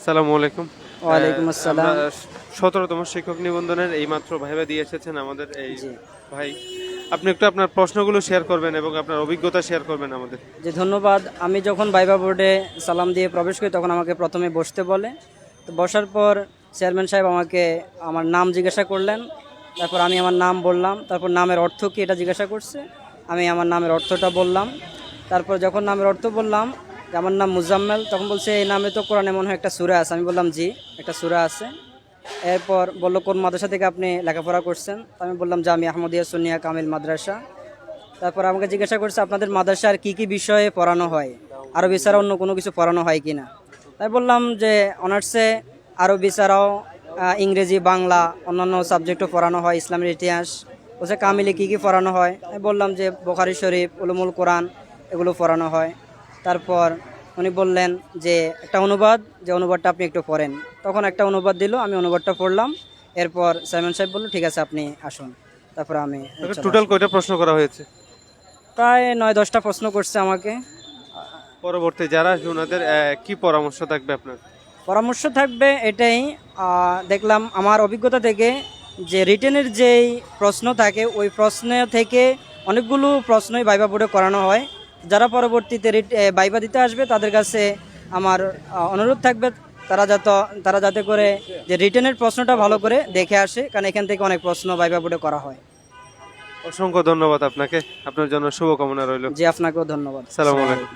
আসসালামু আলাইকুম। ওয়ালাইকুম আসসালাম। আমরা 17তম শিক্ষক নিবন্ধনের এইমাত্র ভাইবা দিয়ে এসেছেন আমাদের এই জি ভাই। আপনি একটু আপনার প্রশ্নগুলো শেয়ার করবেন এবং আপনার অভিজ্ঞতা শেয়ার করবেন আমাদের। জি ধন্যবাদ। আমি যখন ভাইবা বোর্ডে সালাম দিয়ে প্রবেশ করি তখন আমাকে প্রথমে বসতে বলে। তো বসার পর চেয়ারম্যান সাহেব আমাকে আমার নাম জিজ্ঞাসা করলেন। তারপর আমি আমার নাম বললাম। তারপর নামের অর্থ কী এটা জিজ্ঞাসা করছে। আমি আমার নামের অর্থটা বললাম। তারপর যখন নামের অর্থ বললাম যে আমার নাম মুজাম্মেল, তখন বলছে এই নামে তো কোরআনে মনে হয় একটা সূরা আছে। আমি বললাম জি, একটা সূরা আছে। এরপর বলল কোন মাদ্রাসা থেকে আপনি লেখাপড়া করছেন। আমি বললাম যে আমি আহমদিয়া সুন্নিয়া কামিল মাদ্রাসা। তারপর আমাকে জিজ্ঞাসা করছে আপনাদের মাদ্রাসার কি কি বিষয়ে পড়ানো হয়, আরবি ছাড়া অন্য কোনো কিছু পড়ানো হয় কি না। তাই বললাম যে অনার্সে আরবি ছাড়াও ইংরেজি, বাংলা, অন্যান্য সাবজেক্টও পড়ানো হয়, ইসলামের ইতিহাস। বলছে কামিলে কি কি পড়ানো হয়। আমি বললাম যে বুখারী শরীফ, উলুমুল কোরআন এগুলো পড়ানো হয়। তারপর উনি বললেন যে একটা অনুবাদ, যে অনুবাদটা আপনি একটু পড়েন। তখন একটা অনুবাদ দিল, আমি অনুবাদটা পড়লাম। এরপর সাইমন সাহেব বলল ঠিক আছে আপনি আসুন। তারপর আমি চলে টোটাল আসলাম। কয়টা প্রশ্ন করা হয়েছে? প্রায় 9-10টা প্রশ্ন করছে আমাকে। পরবর্তী যারা আসবে ওনাদের কি পরামর্শ থাকবে আপনার? পরামর্শ থাকবে এটাই, দেখলাম আমার অভিজ্ঞতা থেকে যে রিটেনের যেই প্রশ্ন থাকে ওই প্রশ্ন থেকে অনেকগুলো প্রশ্নই ভাইবা বোর্ডে করানো হয়। যারা পরবর্তীতে ভাইবা দিতে আসবে তাদের কাছে আমার অনুরোধ থাকবে তারা যাতে করে যে রিটেনের প্রশ্নটা ভালো করে দেখে আসে, কারণ এখান থেকে অনেক প্রশ্ন ভাইবা বোর্ডে করা হয়। অসংখ্য ধন্যবাদ আপনাকে, আপনার জন্য শুভকামনা রইল। জি আপনাকেও ধন্যবাদ। আসসালামু আলাইকুম।